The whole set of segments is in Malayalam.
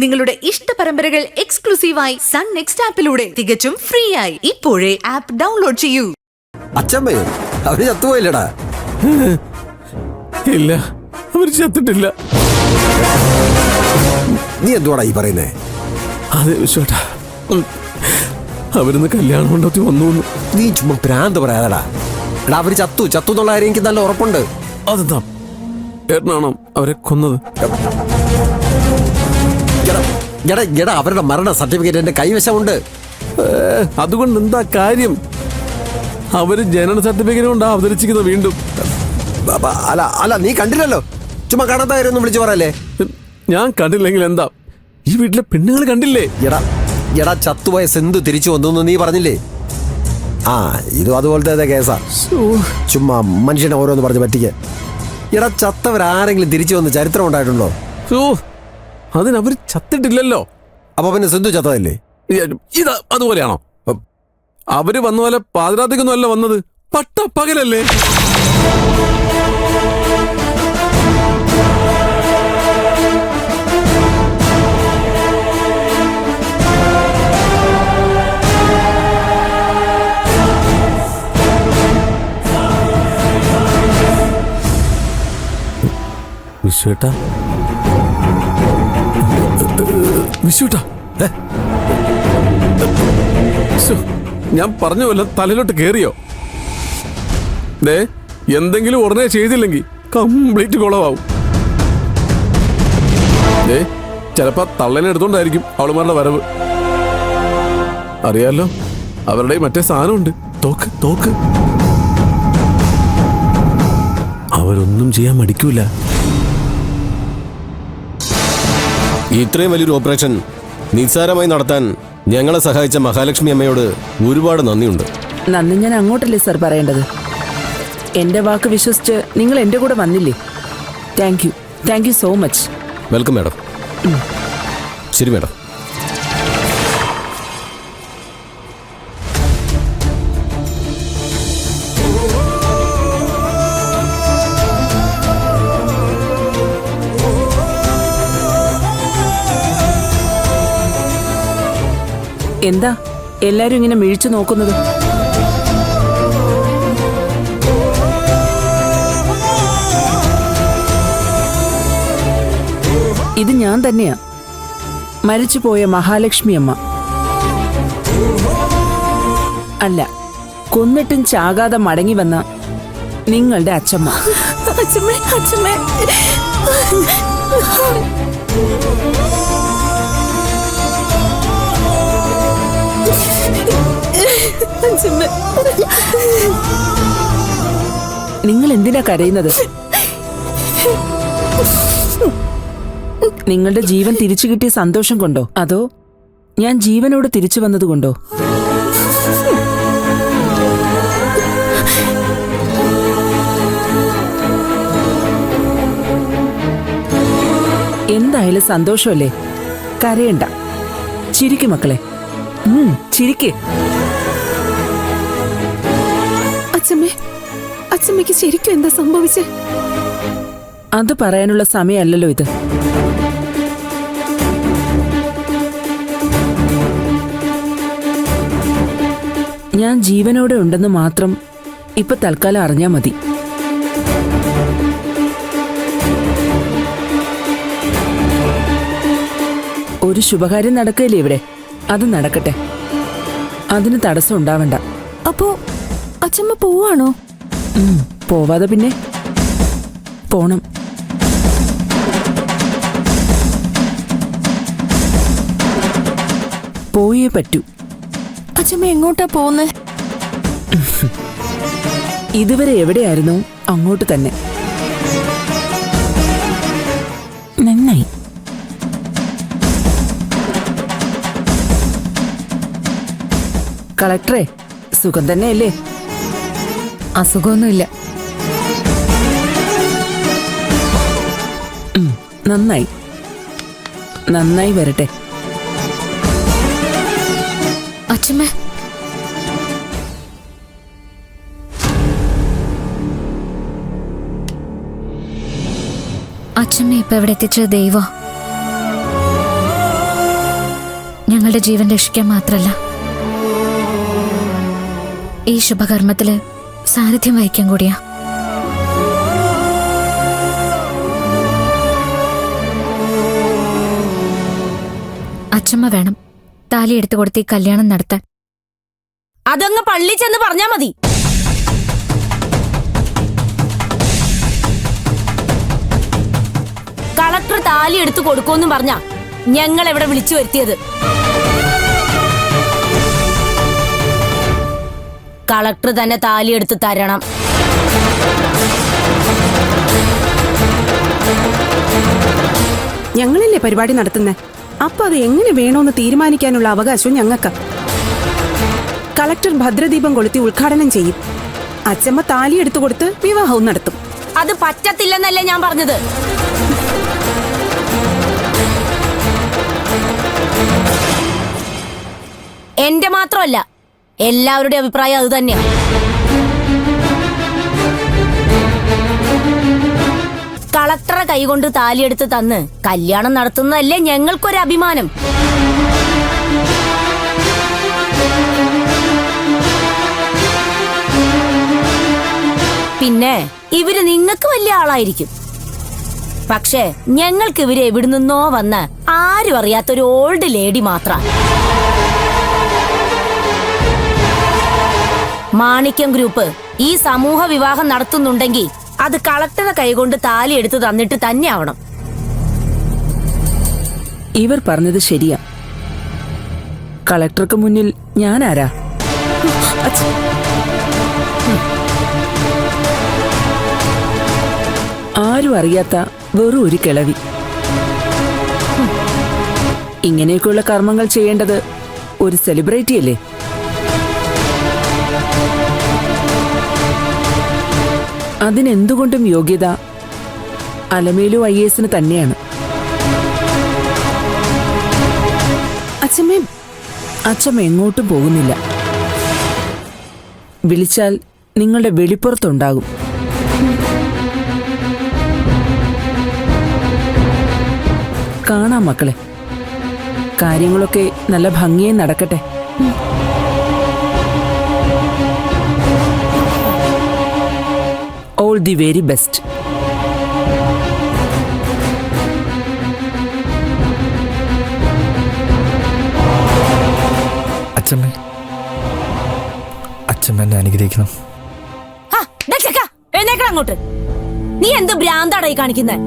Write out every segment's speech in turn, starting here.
നിങ്ങളുടെ ഇഷ്ട പരമ്പരകൾ എക്സ്ക്ലൂസീവായി സൺ നെക്സ്റ്റ് ആപ്പിലൂടെ തികച്ചും ഫ്രീ ആയി. ഇപ്പോഴേ ആപ്പ് ഡൗൺലോഡ് ചെയ്യൂ. അച്ഛമ്മയോ അവര് ചത്തുപോയില്ലടാ? ഇല്ല, അവര് ചത്തിട്ടില്ല. നീ എന്തുവാടാ ഈ പറയുന്നേ? അതെ വിശ്വട്ടാ, അവരിന്ന് കല്യാണം കൊണ്ടൊത്തി വന്നു. നീ ചുമ്മാ ഭ്രാന്ത് പറയാതടാ. എടാ അവര് ചത്തു എന്നുള്ള കാര്യം എനിക്ക് നല്ല ഉറപ്പുണ്ട്. അതെന്താ ഏട്ടനാണോ അവരെ കൊന്നത്? എടാ അവരുടെ മരണ സർട്ടിഫിക്കറ്റ് എന്റെ കൈവശമുണ്ട്. അതുകൊണ്ട് എന്താ കാര്യം? അവര് ജനന സർട്ടിഫിക്കറ്റ് കൊണ്ടാ അവതരിച്ചിരിക്കുന്നത് വീണ്ടും. അല്ല നീ കണ്ടില്ലല്ലോ. ചുമ്മാ കാണാത്ത കാര്യം ഒന്നും വിളിച്ചു പറയല്ലേ. ഞാൻ കണ്ടില്ലെങ്കിൽ എന്താ? ഈ വീട്ടിലെ പെണ്ണുങ്ങൾ കണ്ടില്ലേ? എടാ ചത്തുപോയ സിന്ധു തിരിച്ചു വന്നു നീ പറഞ്ഞില്ലേ? ആ ഇതും അതുപോലത്തെ കേസാ. ചുമ്മാ മനുഷ്യനെ ഓരോന്ന് പറഞ്ഞ് പറ്റിക്ക. എടാ ചത്തവരാരെങ്കിലും തിരിച്ചു വന്ന് ചരിത്രം ഉണ്ടായിട്ടുണ്ടോ? അതിനവര് ചത്തിട്ടില്ലല്ലോ. അപ്പൊ പിന്നെ സിന്ധു ചത്തതല്ലേ? ഇത് അതുപോലെയാണോ? അവര് വന്ന പോലെ പാതിരാത്രിക്കൊന്നും അല്ല വന്നത്, പട്ടപ്പകലല്ലേ? വിശ്വേട്ടാ, വിശ്വേട്ടാ, ഞാൻ പറഞ്ഞ പോലെ തലയിലോട്ട് കേറിയോ? ദേ എന്തെങ്കിലും ഉടനെ ചെയ്തില്ലെങ്കിൽ കംപ്ലീറ്റ് കുളമാവും. ദേ ചിലപ്പോ തള്ളനെ എടുത്തോണ്ടായിരിക്കും അവളുമാരുടെ വരവ്. അറിയാലോ, അവരുടെ മറ്റേ സാധനമുണ്ട്, തോക്ക്. അവരൊന്നും ചെയ്യാൻ മടിക്കൂല. ഇത്രയും വലിയൊരു ഓപ്പറേഷൻ നിസ്സാരമായി നടത്താൻ ഞങ്ങളെ സഹായിച്ച മഹാലക്ഷ്മി അമ്മയോട് ഒരുപാട് നന്ദിയുണ്ട്. നന്ദി ഞാൻ അങ്ങോട്ടല്ലേ സർ പറയേണ്ടത്? എന്റെ വാക്ക് വിശ്വസിച്ച് നിങ്ങൾ എന്റെ കൂടെ വന്നില്ലേ? Thank you so much. Welcome madam. ശരി മാഡം. എന്താ എല്ലാരും ഇങ്ങനെ മിഴിച്ചു നോക്കുന്നത്? ഇത് ഞാൻ തന്നെയാ, മരിച്ചുപോയ മഹാലക്ഷ്മി അമ്മ. അല്ല, കൊന്നിട്ടും ചാകാതെ മടങ്ങി വന്ന നിങ്ങളുടെ അച്ഛമ്മ. നിങ്ങൾ എന്തിനാ കരയുന്നത്? നിങ്ങളുടെ ജീവൻ തിരിച്ചു കിട്ടിയ സന്തോഷം കൊണ്ടോ, അതോ ഞാൻ ജീവനോട് തിരിച്ചു വന്നതുകൊണ്ടോ? എന്തായാലും സന്തോഷമല്ലേ, കരയണ്ട, ചിരിക്കു മക്കളെ, ചിരിക്ക്. അച്ഛമ്മയ്ക്ക് ശരിക്കും എന്താ സംഭവിച്ചേ? അത് പറയാനുള്ള സമയമല്ലല്ലോ ഇത്. ഞാൻ ജീവനോടെ ഉണ്ടെന്ന് മാത്രം ഇപ്പൊ തൽക്കാലം അറിഞ്ഞാ മതി. ഒരു ശുഭകാര്യം നടക്കില്ലേ ഇവിടെ, അത് നടക്കട്ടെ, അതിന് തടസ്സം ഉണ്ടാവണ്ട. അപ്പോ അച്ഛമ്മ പോവാണോ? പോവാതെ പിന്നെ പോണം. പോയേ പറ്റൂ. അച്ഛമ്മ എങ്ങോട്ടാ പോന്നെ? ഇതുവരെ എവിടെയായിരുന്നോ അങ്ങോട്ട് തന്നെ. നന്നായി. കളക്ടറെ, സുഖം തന്നെയല്ലേ? അസുഖമൊന്നുമില്ല. നന്നായി വരട്ടെ. അച്ഛമ്മ, അച്ഛമ്മ ഇപ്പൊ എവിടെ എത്തിച്ചത് ദൈവം. ഞങ്ങളുടെ ജീവൻ രക്ഷിക്കാൻ മാത്രല്ല, ഈ ശുഭകർമ്മത്തില് സാരഥ്യം വഹിക്കാൻ കൂടിയാ. അച്ഛമ്മ വേണം താലി എടുത്തു കൊടുത്ത് ഈ കല്യാണം നടത്താൻ. അതങ്ങ് പള്ളി ചെന്ന് പറഞ്ഞാ മതി. കളക്ടർ താലി എടുത്തു കൊടുക്കുമെന്നും പറഞ്ഞാ ഞങ്ങൾ എവിടെ വിളിച്ചു വരുത്തിയത്. കളക്ടർ തന്നെ താലി എടുത്ത് തരണം. ഞങ്ങളല്ലേ പരിപാടി നടത്തുന്നേ, അപ്പൊ അത് എങ്ങനെ വേണോന്ന് തീരുമാനിക്കാനുള്ള അവകാശവും ഞങ്ങൾക്ക്. കളക്ടർ ഭദ്രദീപം കൊളുത്തി ഉദ്ഘാടനം ചെയ്യും. അച്ചമ്മ താലി എടുത്തു കൊടുത്ത് വിവാഹവും നടത്തും. അത് പറ്റത്തില്ലെന്നല്ലേ ഞാൻ പറഞ്ഞത്. എന്റെ മാത്രമല്ല, എല്ലാവരുടെ അഭിപ്രായം അത് തന്നെയാണ്. കളക്ടറെ കൈകൊണ്ട് താലിയെടുത്ത് തന്ന് കല്യാണം നടത്തുന്നതല്ലേ ഞങ്ങൾക്കൊരു അഭിമാനം. പിന്നെ ഇവര് നിങ്ങൾക്ക് വലിയ ആളായിരിക്കും, പക്ഷേ ഞങ്ങൾക്ക് ഇവര് എവിടെ നിന്നോ വന്ന ആരും അറിയാത്തൊരു ഓൾഡ് ലേഡി മാത്രം. മാണിക്യം ഗ്രൂപ്പ് ഈ സമൂഹ വിവാഹം നടത്തുന്നുണ്ടെങ്കിൽ അത് കളക്ടറെ കൈകൊണ്ട് താലി എടുത്ത് തന്നിട്ട് തന്നെ ആവണം. ഇവർ പറഞ്ഞത് ശരിയാ. കളക്ടർക്ക് മുന്നിൽ ഞാൻ ആരാ? ആരും അറിയാത്ത വെറും ഒരു കിളവി. ഇങ്ങനെയൊക്കെയുള്ള കർമ്മങ്ങൾ ചെയ്യേണ്ടത് ഒരു സെലിബ്രിറ്റി അല്ലേ? അതിനെന്തുകൊണ്ടും യോഗ്യത അലമേലു IAS തന്നെയാണ്. അച്ഛമ്മ എങ്ങോട്ടും പോകുന്നില്ല. വിളിച്ചാൽ നിങ്ങളുടെ വെളിപ്പുറത്തുണ്ടാകും. കാണാം മക്കളെ, കാര്യങ്ങളൊക്കെ നല്ല ഭംഗിയായി നടക്കട്ടെ. All the very best. അച്ഛമ്മ എന്നെ അനുഗ്രഹിക്കണം. അങ്ങോട്ട് നീ എന്ത് ഭ്രാന്താടായി കാണിക്കുന്നേ?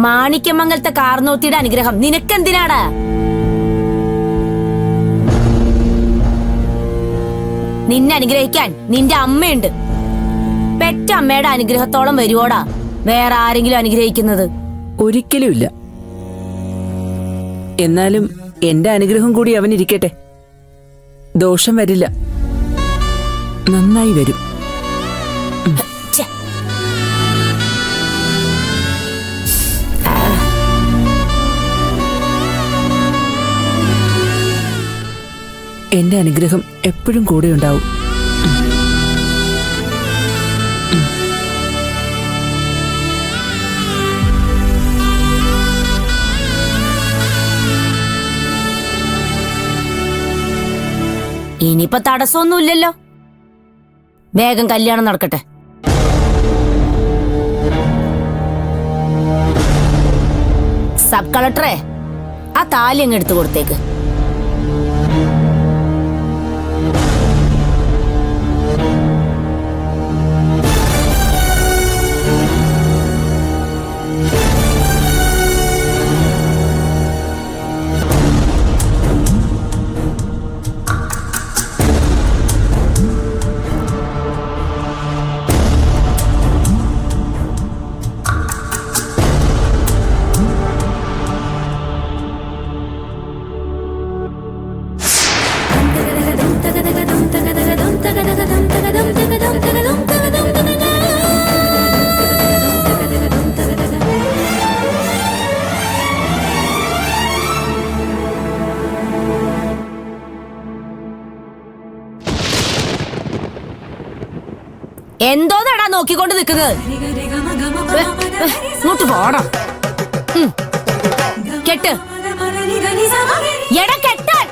മാണിക്യമംഗലത്തെ കാർന്നോത്തിയുടെ അനുഗ്രഹം നിനക്കെന്തിനാടാ? നിന്നെ അനുഗ്രഹിക്കാൻ നിന്റെ അമ്മയുണ്ട്. പെറ്റ അമ്മയുടെ അനുഗ്രഹത്തോളം വരുവോടാ വേറെ ആരെങ്കിലും അനുഗ്രഹിക്കുന്നത്? ഒരിക്കലുമില്ല. എന്നാലും എന്റെ അനുഗ്രഹം കൂടി അവനിരിക്കട്ടെ. ദോഷം വരില്ല, നന്നായി വരും. എന്റെ അനുഗ്രഹം എപ്പോഴും കൂടെ ഉണ്ടാവും. ഇനിയിപ്പോ തടസ്സമൊന്നുമില്ലല്ലോ. വേഗം കല്യാണം നടക്കട്ടെ. സബ് കളക്ടറെ ആ താലി അങ്ങ് എടുത്തു കൊടുത്തേക്ക്. എന്തോന്നാടാ നോക്കിക്കൊണ്ട് നിൽക്കുന്നത്? ഇങ്ങോട്ട് പോണം. കെട്ട്. എടാ കെട്ടാൻ.